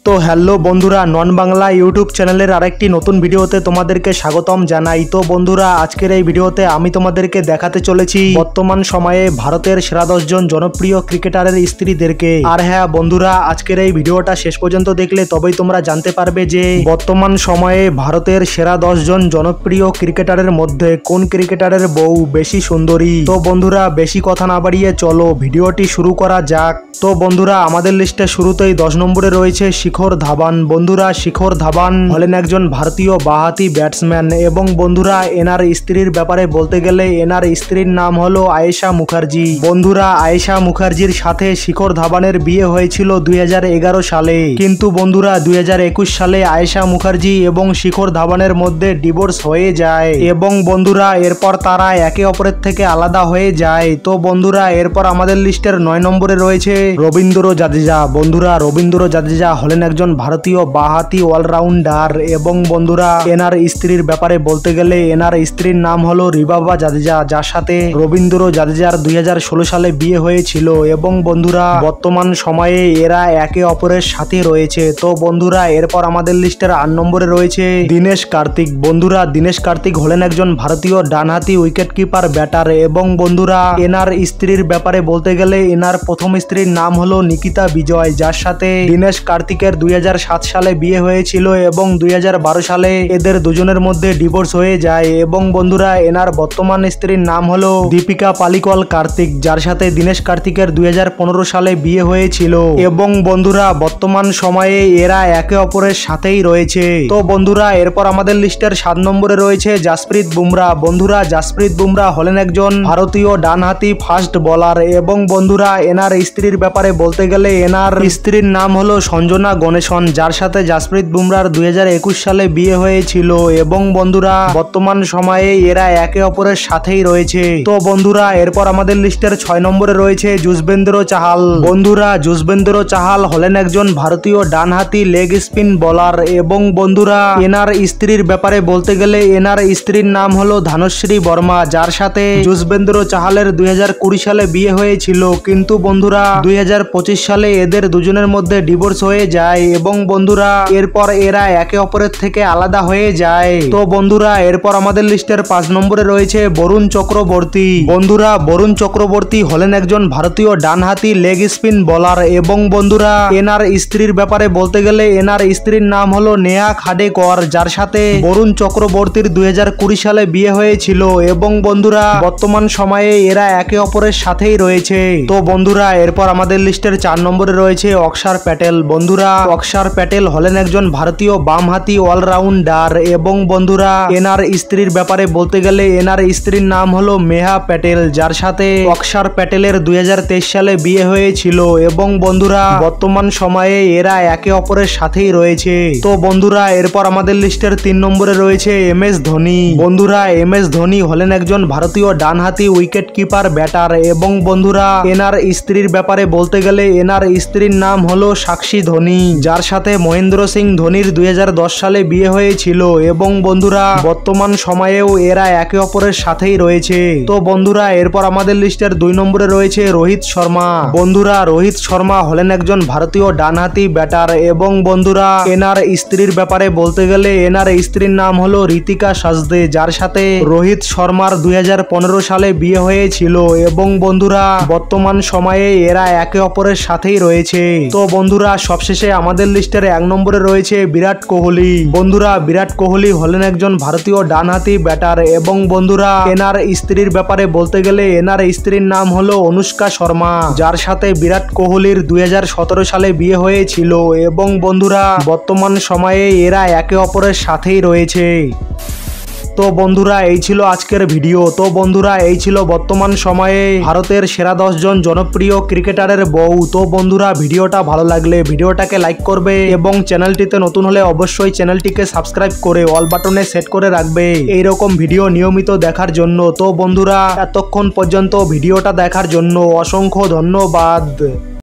তো হ্যালো বন্ধুরা, নন বাংলা ইউটিউব চ্যানেলের আরেকটি নতুন ভিডিওতে তোমাদেরকে স্বাগতম জানাই। তো বন্ধুরা, আজকের এই ভিডিওতে আমি তোমাদেরকে দেখাতে চলেছি বর্তমান সময়ে ভারতের সেরা 10 জন জনপ্রিয় ক্রিকেটারের স্ত্রীদেরকে। আর হ্যাঁ বন্ধুরা, আজকের এই ভিডিওটা শেষ পর্যন্ত দেখলে তবেই তোমরা জানতে পারবে যে বর্তমান সময়ে ভারতের সেরা 10 জন জনপ্রিয় ক্রিকেটারের মধ্যে কোন ক্রিকেটারের বউ বেশি সুন্দরী। তো বন্ধুরা, বেশি কথা না বাড়িয়ে চলো ভিডিওটি শুরু করা যাক। তো বন্ধুরা, আমাদের লিস্টে শুরুতেই 10 নম্বরে রয়েছে শিখর ধাবান। বন্ধুরা, শিখর ধাবান হলেন একজন ভারতীয় বাঁহাতি ব্যাটসম্যান এবং বন্ধুরা এনার স্ত্রীর ব্যাপারে বলতে গেলে এনার স্ত্রীর নাম হলো আয়েশা মুখার্জি। বন্ধুরা, আয়েশা মুখার্জির সাথে শিখর ধাবানের বিয়ে হয়েছিল 2011 সালে, কিন্তু বন্ধুরা 2021 সালে আয়েশা মুখার্জি এবং শিখর ধাবানের মধ্যে ডিভোর্স হয়ে যায় এবং বন্ধুরা এরপর তারা একে অপরের থেকে আলাদা হয়ে যায়। তো বন্ধুরা, এরপর আমাদের লিস্টের 9 নম্বরে রয়েছে রবীন্দ্র জাদেজা। বন্ধুরা, রবীন্দ্র জাদেজা হলেন একজন ভারতীয় বাঁহাতি অলরাউন্ডার এবং বন্ধুরা এনার স্ত্রীর ব্যাপারে বলতে গেলে এনার স্ত্রীর নাম হলো রিবাবা জাদেজা, যার সাথে রবীন্দ্র জাদেজার 2016 সালে বিয়ে হয়েছিল এবং বন্ধুরা বর্তমান সময়ে এরা একে অপরের সাথে রয়েছে। তো বন্ধুরা, এরপর আমাদের লিস্টের 8 নম্বরে রয়েছে দীনেশ কার্তিক। বন্ধুরা, দীনেশ কার্তিক হলেন একজন ভারতীয় ডানহাতি উইকেট কিপার ব্যাটার এবং বন্ধুরা এনার স্ত্রীর ব্যাপারে বলতে গেলে এনার প্রথম স্ত্রীর নাম হলো নিকিতা বিজয়, যার সাথে দীনেশ কার্তিকের 2007 সালে বিয়ে হয়েছিল এবং 2012 সালে এদের দুজনের মধ্যে ডিভোর্স হয়ে যায় এবং বন্ধুরা এনার বর্তমান স্ত্রীর নাম হলো দীপিকা পালিকল কার্তিক, যার সাথে দীনেশ কার্তিকের 2015 সালে বিয়ে হয়েছিল এবং বন্ধুরা বর্তমান সময়ে এরা একে অপরের সাথেই রয়েছে। তো বন্ধুরা, এরপর আমাদের লিস্টের 7 নম্বরে রয়েছে জাসপ্রীত বুমরা। বন্ধুরা, জাসপ্রীত বুমরা হলেন একজন ভারতীয় ডানহাতি ফাস্ট বোলার এবং বন্ধুরা এনার স্ত্রীর ব্যাপারে বলতে গেলে এনার স্ত্রীর নাম হলো সঞ্জনা গণেশন, যার সাথে জাসপ্রীত বুমরার 2021 সালে বিয়ে হয়েছিল এবং বন্ধুরা বর্তমান সময়ে এরা একে অপরের সাথেই রয়েছে। তো বন্ধুরা, এরপর আমাদের লিস্টের 6 নম্বরে রয়েছে যুজবেন্দ্র চাহাল। বন্ধুরা, যুজবেন্দ্র চাহাল হলেন একজন ভারতীয় ডানহাতি লেগ স্পিন বোলার এবং বন্ধুরা এনার স্ত্রীর ব্যাপারে বলতে গেলে এনার স্ত্রীর নাম হলো ধানশ্রী বর্মা, যার সাথে যুজবেন্দ্র চাহালের 2020 সালে বিয়ে হয়েছিল, কিন্তু বন্ধুরা 2025 সালে এদের দুজনের মধ্যে ডিভোর্স হয়ে যায় এবং বন্ধুরা এরপর এরা একে অপরের থেকে আলাদা হয়ে যায়। তো বন্ধুরা, এরপর আমাদের লিস্টের 5 নম্বরে রয়েছে বরুণ চক্রবর্তী। বন্ধুরা, বরুণ চক্রবর্তী হলেন একজন ভারতীয় ডানহাতি লেগ স্পিন বোলার এবং বন্ধুরা এনার স্ত্রীর ব্যাপারে বলতে গেলে এনার স্ত্রীর নাম হলো নেহা খাডেকর, যার সাথে বরুণ চক্রবর্তীর 2020 সালে বিয়ে হয়েছিল এবং বন্ধুরা বর্তমান সময়ে এরা একে অপরের সাথেই রয়েছে। তো বন্ধুরা, এরপর আমাদের লিস্টের 4 নম্বরে রয়েছে অক্ষর প্যাটেল। বন্ধুরা, অক্ষর প্যাটেল হলেন একজন ভারতীয় বামহাতি অলরাউন্ডার এবং বন্ধুরা এনার স্ত্রীর ব্যাপারে বলতে গেলে এনার স্ত্রীর নাম হলো মেহা প্যাটেল, যার সাথে অক্ষর প্যাটেলের 2023 সালে বিয়ে হয়েছিল এবং বন্ধুরা বর্তমান সময়ে এরা একে অপরের সাথেই রয়েছে। তো বন্ধুরা, এরপর আমাদের লিস্টের 3 নম্বরে রয়েছে MS ধোনি। বন্ধুরা, MS ধোনি হলেন একজন ভারতীয় ডানহাতি উইকেট কিপার ব্যাটার এবং বন্ধুরা এনার স্ত্রীর ব্যাপারে বলতে গেলে এনার স্ত্রীর নাম হলো সাক্ষী ধোনি, যার সাথে মহেন্দ্র সিং ধোনির 2010 সালে বিয়ে হয়েছিল এবং বন্ধুরা বর্তমান সময়েও এরা একে অপরের সাথেই রয়েছে। তো বন্ধুরা, এরপর আমাদের লিস্টের 2 নম্বরে রয়েছে রোহিত শর্মা। বন্ধুরা, রোহিত শর্মা হলেন একজন ভারতীয় ডানহাতি ব্যাটার এবং বন্ধুরা এনার স্ত্রীর ব্যাপারে বলতে গেলে এনার স্ত্রীর নাম হলো ঋতিকা সাজদে, যার সাথে রোহিত শর্মার 2015 সালে বিয়ে হয়েছিল এবং বন্ধুরা বর্তমান সময়ে এরা একে অপরের সাথেই রয়েছে। তো বন্ধুরা, সবশেষে আমাদের লিস্টের 1 নম্বরে রয়েছে বিরাট কোহলি। বন্ধুরা, বিরাট কোহলি হলেন একজন ভারতীয় ডানহাতি ব্যাটার এবং বন্ধুরা এনার স্ত্রীর ব্যাপারে বলতে গেলে এনার স্ত্রীর নাম হলো অনুষ্কা শর্মা, যার সাথে বিরাট কোহলির 2017 সালে বিয়ে হয়েছিল এবং বন্ধুরা বর্তমান সময়ে এরা একে অপরের সাথেই রয়েছে। তো বন্ধুরা, এই ছিল আজকের ভিডিও। তো বন্ধুরা, এই ছিল বর্তমান সময়ে ভারতের সেরা 10 জন জনপ্রিয় ক্রিকেটারের বউ। তো বন্ধুরা, ভিডিওটা ভালো লাগলে ভিডিওটাকে লাইক করবে এবং চ্যানেলটিতে নতুন হলে অবশ্যই চ্যানেলটিকে সাবস্ক্রাইব করে অল বাটনে সেট করে রাখবে এইরকম ভিডিও নিয়মিত দেখার জন্য। তো বন্ধুরা, এতক্ষণ পর্যন্ত ভিডিওটা দেখার জন্য অসংখ্য ধন্যবাদ।